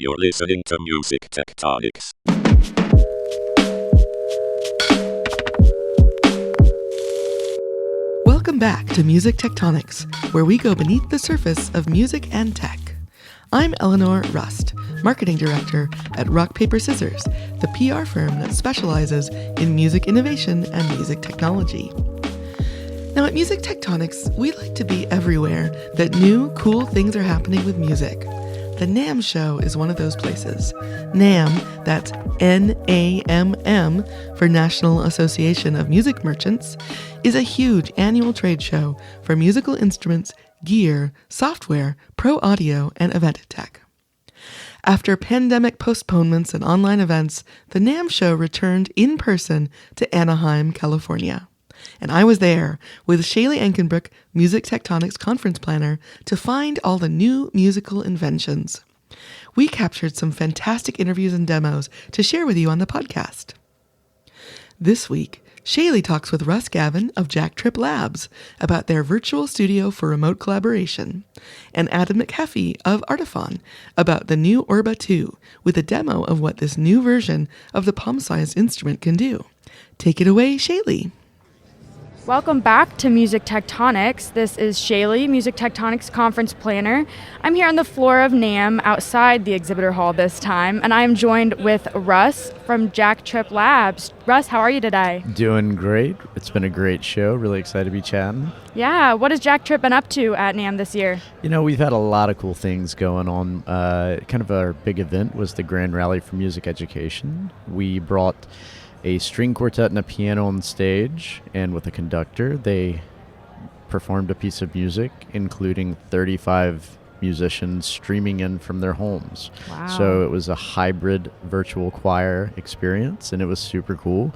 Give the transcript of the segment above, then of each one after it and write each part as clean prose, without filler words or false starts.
You're listening to Music Tectonics. Welcome back to Music Tectonics, where we go beneath the surface of music and tech. I'm Eleanor Rust, Marketing Director at Rock Paper Scissors, the PR firm that specializes in music innovation and music technology. Now at Music Tectonics, we like to be everywhere that new, cool things are happening with music. The NAMM Show is one of those places. NAMM, that's N-A-M-M for National Association of Music Merchants, is a huge annual trade show for musical instruments, gear, software, pro audio, and event tech. After pandemic postponements and online events, the NAMM Show returned in person to Anaheim, California. And I was there with Shayli Ankenbruck, Music Tectonics conference planner, to find all the new musical inventions. We captured some fantastic interviews and demos to share with you on the podcast. This week, Shayli talks with Russ Gavin of JackTrip Labs about their virtual studio for remote collaboration, and Adam McHeffey of Artiphon about the new Orba 2 with a demo of what this new version of the palm-sized instrument can do. Take it away, Shayli. Welcome back to Music Tectonics. This is Shayli, Music Tectonics Conference Planner. I'm here on the floor of NAMM outside the exhibitor hall this time, and I am joined with Russ from JackTrip Labs. Russ, how are you today? Doing great. It's been a great show. Really excited to be chatting. Yeah, what has JackTrip been up to at NAMM this year? You know, we've had a lot of cool things going on. Kind of our big event was the Grand Rally for Music Education. We brought a string quartet and a piano on stage, and with a conductor, they performed a piece of music, including 35 musicians streaming in from their homes. Wow. So it was a hybrid virtual choir experience, and it was super cool.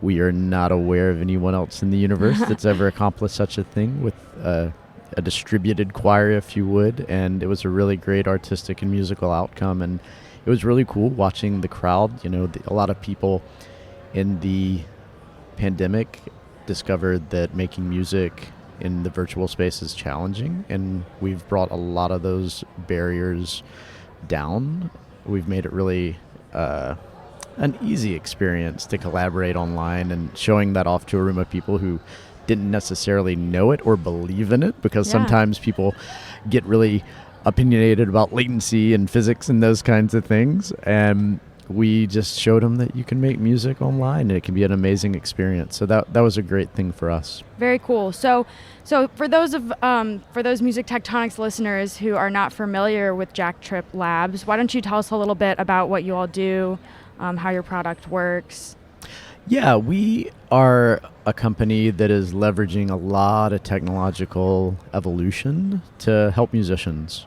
We are not aware of anyone else in the universe that's ever accomplished such a thing with a distributed choir, if you would, and it was a really great artistic and musical outcome, and it was really cool watching the crowd. You know, a lot of people in the pandemic discovered that making music in the virtual space is challenging, and we've brought a lot of those barriers down. We've made it really an easy experience to collaborate online, and showing that off to a room of people who didn't necessarily know it or believe in it, because sometimes people get really opinionated about latency and physics and those kinds of things, and we just showed them that you can make music online and it can be an amazing experience. So that was a great thing for us. Very cool. So for those Music Tectonics listeners who are not familiar with JackTrip Labs, why don't you tell us a little bit about what you all do, how your product works? Yeah, we are a company that is leveraging a lot of technological evolution to help musicians.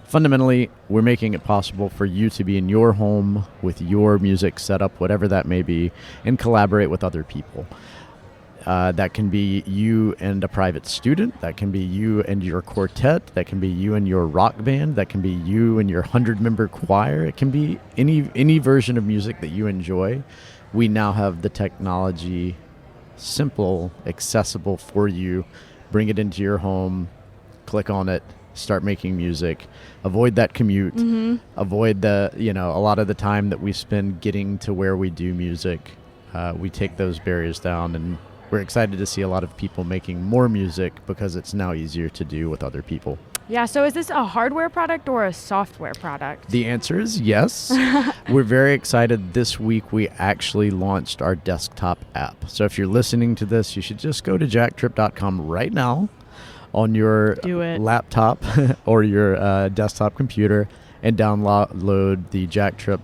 Fundamentally, we're making it possible for you to be in your home with your music setup, whatever that may be, and collaborate with other people. That can be you and a private student. That can be you and your quartet. That can be you and your rock band. That can be you and your 100-member choir. It can be any version of music that you enjoy. We now have the technology simple, accessible for you. Bring it into your home, click on it, start making music, avoid that commute, avoid a lot of the time that we spend getting to where we do music. We take those barriers down, and we're excited to see a lot of people making more music because it's now easier to do with other people. Yeah, so is this a hardware product or a software product? The answer is yes. We're very excited. This week we actually launched our desktop app. So if you're listening to this, you should just go to jacktrip.com right now on your laptop or your desktop computer and download the JackTrip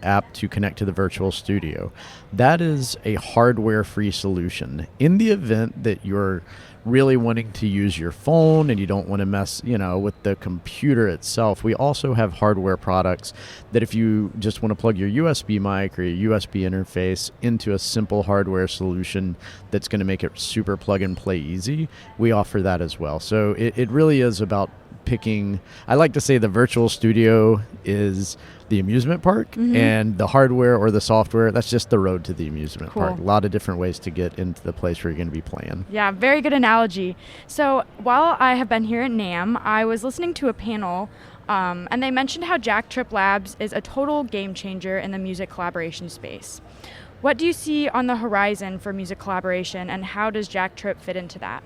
app to connect to the virtual studio. That is a hardware-free solution. In the event that you're really wanting to use your phone and you don't want to mess, with the computer itself, we also have hardware products that if you just want to plug your USB mic or your USB interface into a simple hardware solution that's going to make it super plug and play easy, we offer that as well. So it really is about picking. I like to say the virtual studio is the amusement park, and the hardware or the software, that's just the road to the amusement park. A lot of different ways to get into the place where you're going to be playing. Yeah, very good analogy. So while I have been here at NAMM, I was listening to a panel And they mentioned how JackTrip Labs is a total game changer in the music collaboration space. What do you see on the horizon for music collaboration, and how does JackTrip fit into that?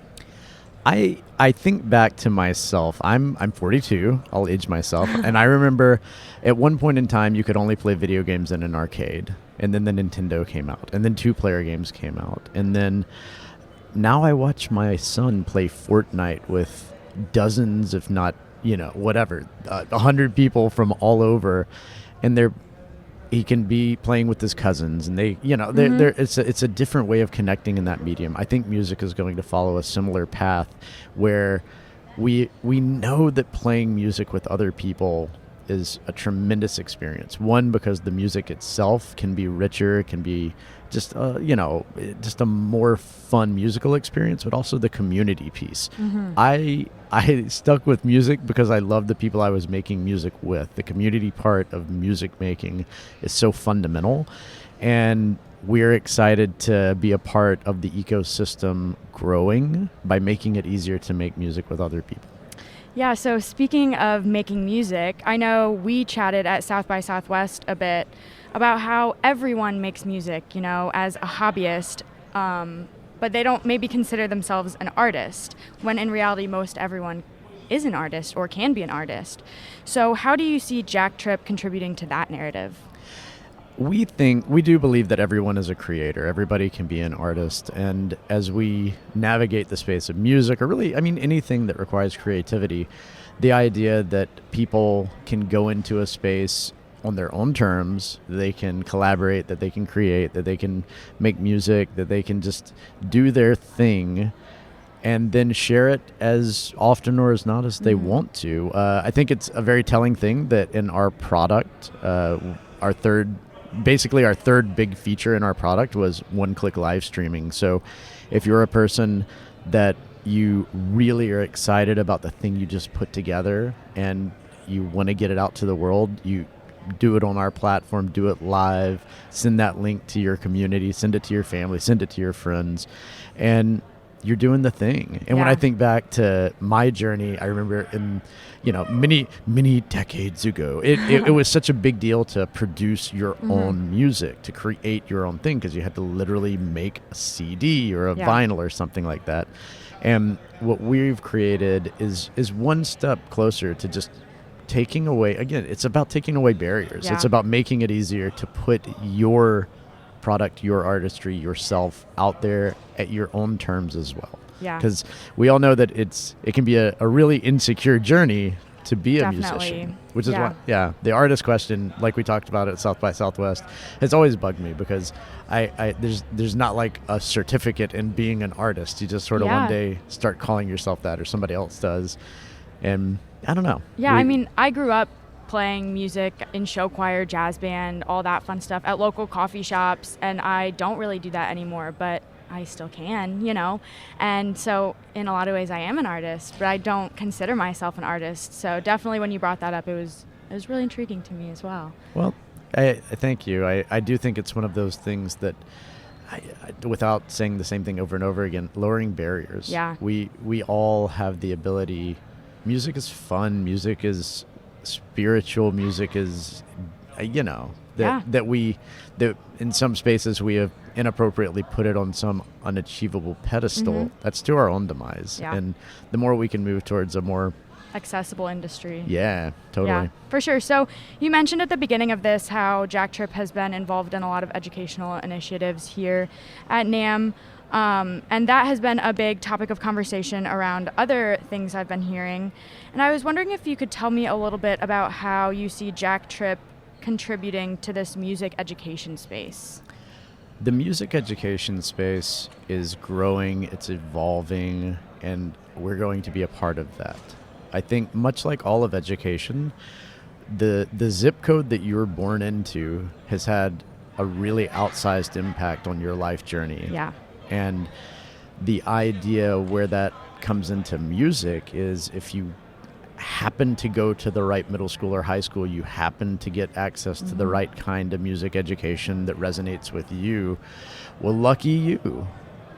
I think back to myself. I'm 42. I'll age myself. And I remember at one point in time, you could only play video games in an arcade. And then the Nintendo came out. And then 2-player games came out. And then now I watch my son play Fortnite with dozens, if not, 100 people from all over. And he can be playing with his cousins, and it's a different way of connecting in that medium. I think music is going to follow a similar path where we know that playing music with other people is a tremendous experience. One, because the music itself can be richer, can be just a more fun musical experience, but also the community piece. I stuck with music because I loved the people I was making music with. The community part of music making is so fundamental, and we're excited to be a part of the ecosystem growing by making it easier to make music with other people. Yeah, so speaking of making music, I know we chatted at South by Southwest a bit about how everyone makes music, as a hobbyist, but they don't maybe consider themselves an artist, when in reality most everyone is an artist or can be an artist. So how do you see JackTrip contributing to that narrative? We do believe that everyone is a creator. Everybody can be an artist. And as we navigate the space of music, or really, anything that requires creativity, the idea that people can go into a space on their own terms, they can collaborate, that they can create, that they can make music, that they can just do their thing and then share it as often or as not as they want to. I think it's a very telling thing that in our product, our third big feature in our product was one-click live streaming. So if you're a person that you really are excited about the thing you just put together and you want to get it out to the world, you do it on our platform, do it live, send that link to your community, send it to your family, send it to your friends, and you're doing the thing. And when I think back to my journey, I remember in, many decades ago, it was such a big deal to produce your own music, to create your own thing, because you had to literally make a CD or a vinyl or something like that. And what we've created is one step closer to just taking away, again, it's about taking away barriers. It's about making it easier to put your product, your artistry, yourself out there at your own terms as well. Yeah. Because we all know that it can be a really insecure journey to be a musician, which is why, the artist question, like we talked about at South by Southwest, has always bugged me, because there's not like a certificate in being an artist. You just sort of one day start calling yourself that, or somebody else does. And I don't know. Yeah, I grew up playing music in show choir, jazz band, all that fun stuff at local coffee shops, and I don't really do that anymore, but I still can, and so in a lot of ways I am an artist, but I don't consider myself an artist. So definitely when you brought that up, it was really intriguing to me as well. Well, I thank you. I do think it's one of those things that I, without saying the same thing over and over again, lowering barriers. Yeah. We all have the ability. Music is fun. Music is spiritual. Music is, that in some spaces we have inappropriately put it on some unachievable pedestal. That's to our own demise. Yeah. And the more we can move towards a more accessible industry. Yeah, totally. Yeah, for sure. So you mentioned at the beginning of this how JackTrip has been involved in a lot of educational initiatives here at NAMM. And that has been a big topic of conversation around other things I've been hearing. And I was wondering if you could tell me a little bit about how you see JackTrip contributing to this music education space. The music education space is growing, it's evolving, and we're going to be a part of that. I think much like all of education, the zip code that you were born into has had a really outsized impact on your life journey. Yeah. And the idea where that comes into music is if you happen to go to the right middle school or high school, you happen to get access to the right kind of music education that resonates with you, well, lucky you.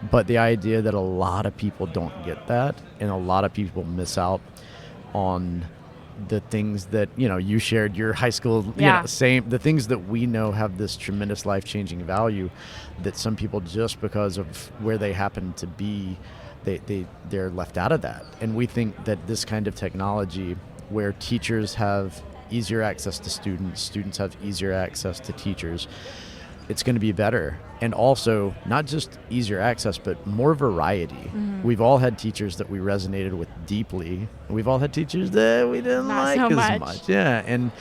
But the idea that a lot of people don't get that, and a lot of people miss out on the things that, you shared your high school, the things that we know have this tremendous life-changing value that some people, just because of where they happen to be, they're left out of that. And we think that this kind of technology where teachers have easier access to students have easier access to teachers, it's going to be better. And also, not just easier access, but more variety. Mm-hmm. We've all had teachers that we resonated with deeply. We've all had teachers that we didn't like as much. Yeah, and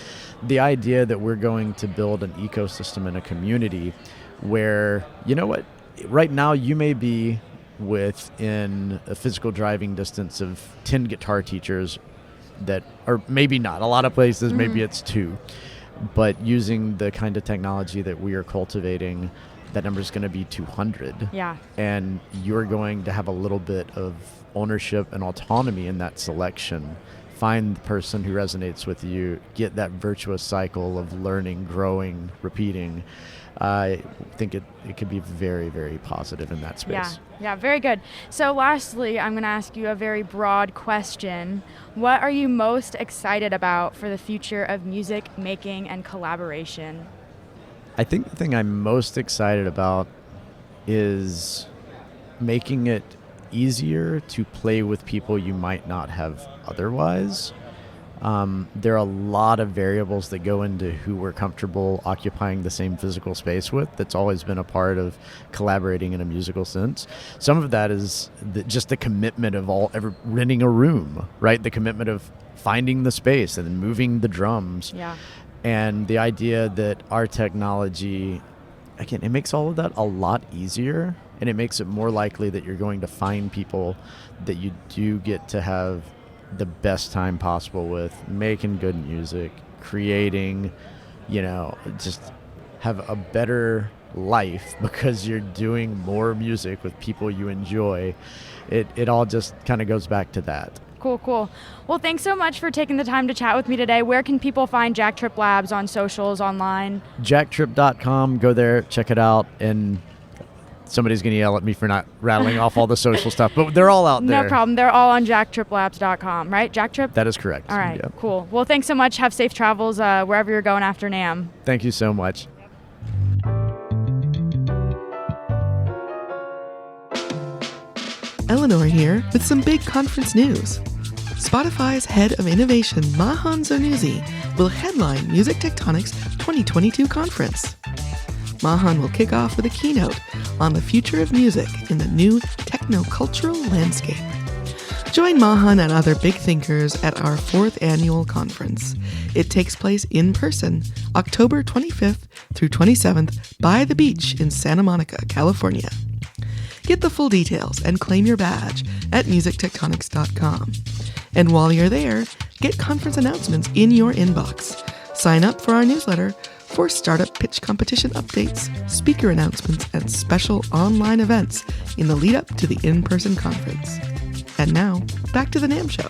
the idea that we're going to build an ecosystem and a community where, right now you may be within a physical driving distance of 10 guitar teachers that, or maybe not. A lot of places, maybe it's 2. But using the kind of technology that we are cultivating, that number is going to be 200. Yeah. And you're going to have a little bit of ownership and autonomy in that selection. Find the person who resonates with you, get that virtuous cycle of learning, growing, repeating. I think it could be very, very positive in that space. Yeah, very good. So lastly, I'm going to ask you a very broad question. What are you most excited about for the future of music making and collaboration? I think the thing I'm most excited about is making it easier to play with people you might not have otherwise. There are a lot of variables that go into who we're comfortable occupying the same physical space with. That's always been a part of collaborating in a musical sense. Some of that is just the commitment of ever renting a room, right? The commitment of finding the space and then moving the drums. Yeah. And the idea that our technology, again, it makes all of that a lot easier, and it makes it more likely that you're going to find people that you do get to have the best time possible with, making good music, creating, just have a better life because you're doing more music with people you enjoy. It all just kind of goes back to that. Cool. Well, thanks so much for taking the time to chat with me today. Where can people find JackTrip Labs on socials, online? JackTrip.com. Go there, check it out, and somebody's going to yell at me for not rattling off all the social stuff, but they're all out there. No problem. They're all on JackTripLabs.com, right? JackTrip? That is correct. All right, yeah. Cool. Well, thanks so much. Have safe travels wherever you're going after NAMM. Thank you so much. Eleanor here with some big conference news. Spotify's head of innovation, Mahan Zonouzi, will headline Music Tectonic's 2022 conference. Mahan will kick off with a keynote on the future of music in the new techno-cultural landscape. Join Mahan and other big thinkers at our 4th annual conference. It takes place in person, October 25th through 27th by the beach in Santa Monica, California. Get the full details and claim your badge at musictectonics.com. And while you're there, get conference announcements in your inbox. Sign up for our newsletter for startup pitch competition updates, speaker announcements, and special online events in the lead up to the in-person conference. And now, back to the NAMM Show.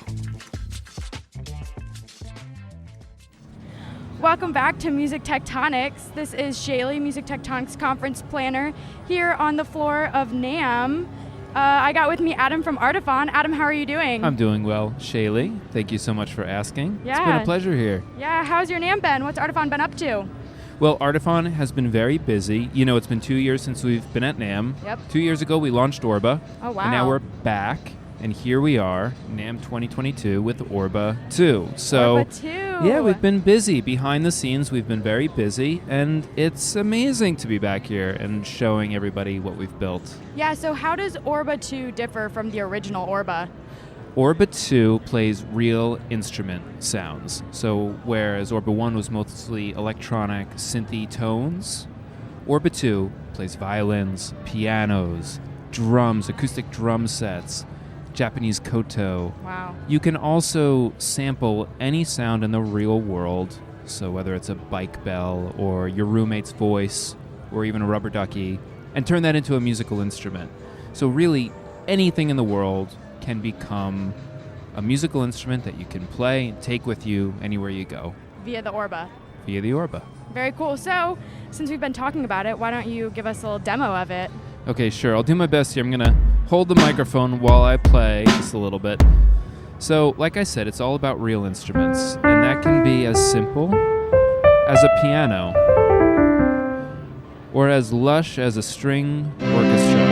Welcome back to Music Tectonics. This is Shayli, Music Tectonics Conference Planner, here on the floor of NAMM. I got with me Adam from Artiphon. Adam, how are you doing? I'm doing well, Shayli. Thank you so much for asking. Yeah. It's been a pleasure here. Yeah, how's your NAMM been? What's Artiphon been up to? Well, Artiphon has been very busy. It's been 2 years since we've been at NAMM. Yep. 2 years ago, we launched Orba. Oh, wow. And now we're back. And here we are, NAMM 2022 with Orba 2. So, Orba 2. Yeah, we've been busy. Behind the scenes, we've been very busy. And it's amazing to be back here and showing everybody what we've built. Yeah, so how does Orba 2 differ from the original Orba? Orba 2 plays real instrument sounds. So whereas Orba 1 was mostly electronic synthy tones, Orba 2 plays violins, pianos, drums, acoustic drum sets, Japanese koto. Wow. You can also sample any sound in the real world, so whether it's a bike bell or your roommate's voice or even a rubber ducky, and turn that into a musical instrument. So really, anything in the world can become a musical instrument that you can play and take with you anywhere you go. Via the Orba. Via the Orba. Very cool. So, since we've been talking about it, why don't you give us a little demo of it? Okay, sure. I'll do my best here. I'm going to hold the microphone while I play just a little bit. So, like I said, it's all about real instruments, and that can be as simple as a piano or as lush as a string orchestra.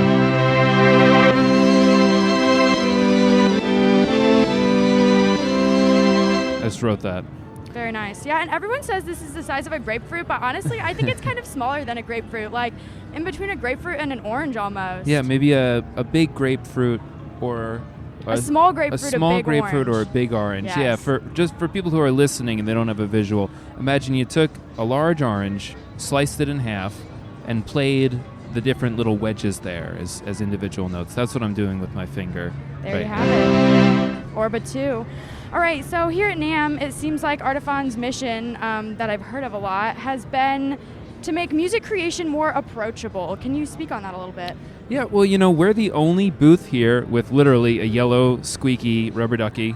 I just wrote that. Very nice. Yeah, and everyone says this is the size of a grapefruit, but honestly, I think it's kind of smaller than a grapefruit, like in between a grapefruit and an orange almost. Yeah, maybe a big grapefruit or a small grapefruit, a small a big grapefruit orange. or a big orange. Yes. Yeah, for people who are listening and they don't have a visual, imagine you took a large orange, sliced it in half, and played the different little wedges there as individual notes. That's what I'm doing with my finger. There you have it. Orba 2. All right, so here at NAMM, it seems like Artiphon's mission, that I've heard of a lot, has been to make music creation more approachable. Can you speak on that a little bit? Yeah, well, we're the only booth here with literally a yellow, squeaky rubber ducky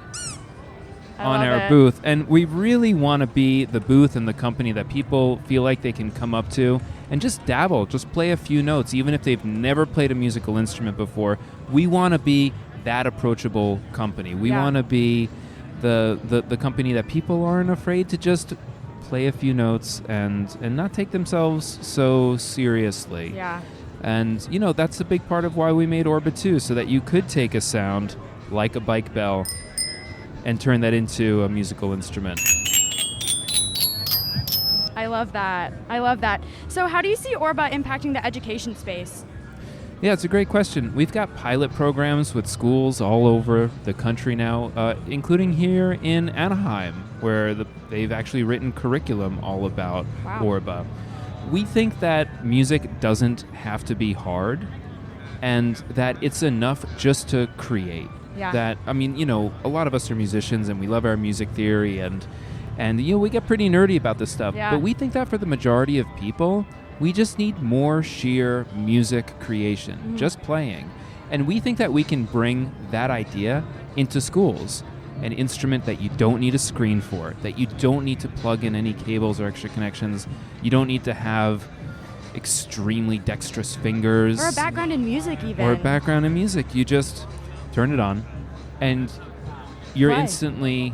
on our booth. And we really want to be the booth and the company that people feel like they can come up to and just dabble, just play a few notes, even if they've never played a musical instrument before. We want to be that approachable company. We want to be the company that people aren't afraid to just play a few notes and not take themselves so seriously. Yeah. And, that's a big part of why we made Orba 2, so that you could take a sound like a bike bell and turn that into a musical instrument. I love that. I love that. So how do you see Orba impacting the education space? Yeah, it's a great question. We've got pilot programs with schools all over the country now, including here in Anaheim, where they've actually written curriculum all about Orba. We think that music doesn't have to be hard, and that it's enough just to create. Yeah. That, a lot of us are musicians and we love our music theory and we get pretty nerdy about this stuff. Yeah. But we think that for the majority of people, we just need more sheer music creation, just playing. And we think that we can bring that idea into schools. An instrument that you don't need a screen for, that you don't need to plug in any cables or extra connections. You don't need to have extremely dexterous fingers. Or a background in music even. You just turn it on and you're Play. Instantly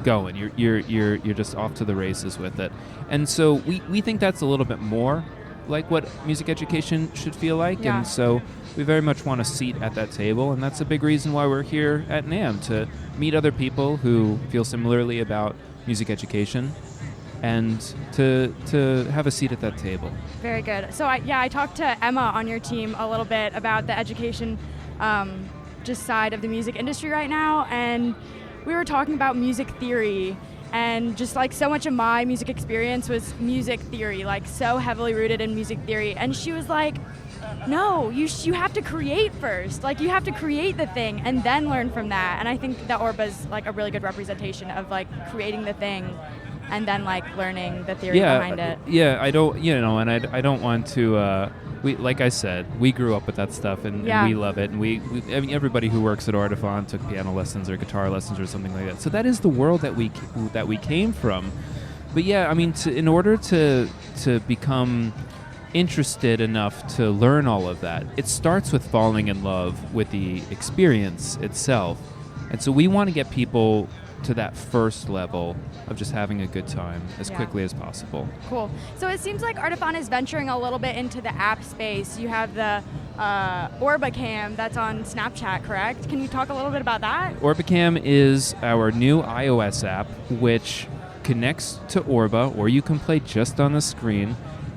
going. You're just off to the races with it. And so we think that's a little bit more like what music education should feel like. Yeah. And so we very much want a seat at that table, and that's a big reason why we're here at NAMM, to meet other people who feel similarly about music education and to have a seat at that table. Very good. So I talked to Emma on your team a little bit about the education just side of the music industry right now, and we were talking about music theory, and just like so much of my music experience was music theory, like so heavily rooted in music theory. And she was like, no, you have to create first. Like you have to create the thing and then learn from that. And I think that Orba's like a really good representation of like creating the thing and then like learning the theory behind it. Yeah, I don't, and I don't want to, like I said, we grew up with that stuff and we love it. And everybody who works at Artiphon took piano lessons or guitar lessons or something like that. So that is the world that we came from. But yeah, in order to become interested enough to learn all of that, it starts with falling in love with the experience itself. And so we want to get people to that first level of just having a good time as quickly as possible. Cool. So it seems like Artiphon is venturing a little bit into the app space. You have the Orbacam that's on Snapchat, correct? Can you talk a little bit about that? Orbacam is our new iOS app, which connects to Orba, or you can play just on the screen,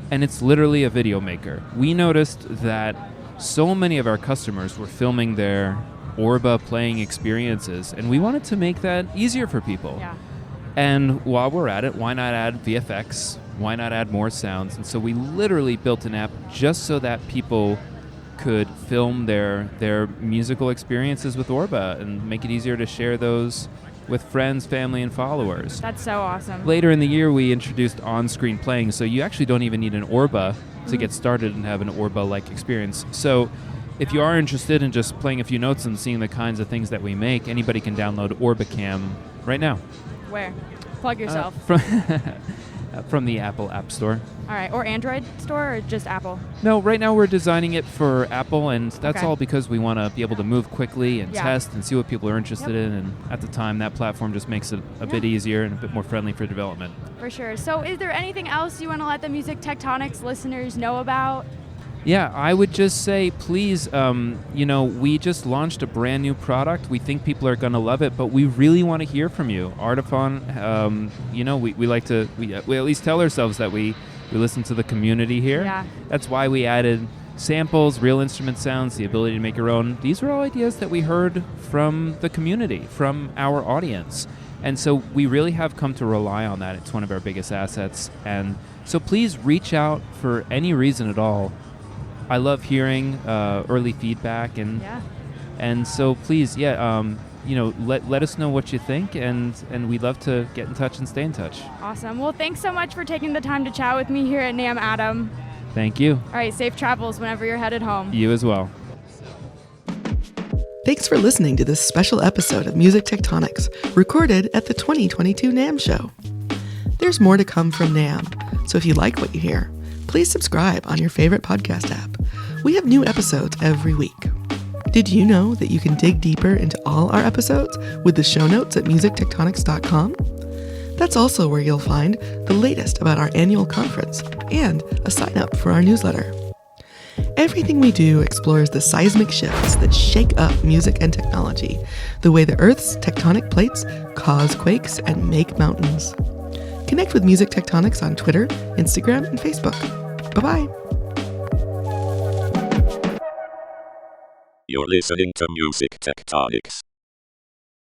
and it's literally a video maker. We noticed that so many of our customers were filming their Orba playing experiences, and we wanted to make that easier for people. Yeah. And while we're at it, why not add VFX? Why not add more sounds? And so we literally built an app just so that people could film their musical experiences with Orba and make it easier to share those with friends, family, and followers. That's so awesome. Later in the year, we introduced on-screen playing, so you actually don't even need an Orba to get started and have an Orba-like experience. So if you are interested in just playing a few notes and seeing the kinds of things that we make, anybody can download Orbacam right now. Where? Plug yourself. from the Apple App Store. All right, or Android store or just Apple? No, right now we're designing it for Apple, and that's Okay. all because we want to be able to move quickly and Yeah. test and see what people are interested Yep. in. And at the time, that platform just makes it a bit easier and a bit more friendly for development. For sure. So is there anything else you want to let the Music Tectonics listeners know about? Yeah, I would just say, please, we just launched a brand new product. We think people are going to love it, but we really want to hear from you. Artiphon, we like to, we at least tell ourselves that we listen to the community here. Yeah. That's why we added samples, real instrument sounds, the ability to make your own. These are all ideas that we heard from the community, from our audience. And so we really have come to rely on that. It's one of our biggest assets. And so please reach out for any reason at all. I love hearing early feedback, and so please, let us know what you think, and we'd love to get in touch and stay in touch. Awesome. Well, thanks so much for taking the time to chat with me here at NAMM, Adam. Thank you. All right, safe travels whenever you're headed home. You as well. Thanks for listening to this special episode of Music Tectonics, recorded at the 2022 NAMM Show. There's more to come from NAMM, so if you like what you hear, please subscribe on your favorite podcast app. We have new episodes every week. Did you know that you can dig deeper into all our episodes with the show notes at musictectonics.com? That's also where you'll find the latest about our annual conference and a sign up for our newsletter. Everything we do explores the seismic shifts that shake up music and technology, the way the Earth's tectonic plates cause quakes and make mountains. Connect with Music Tectonics on Twitter, Instagram, and Facebook. Bye-bye. You're listening to Music Tectonics.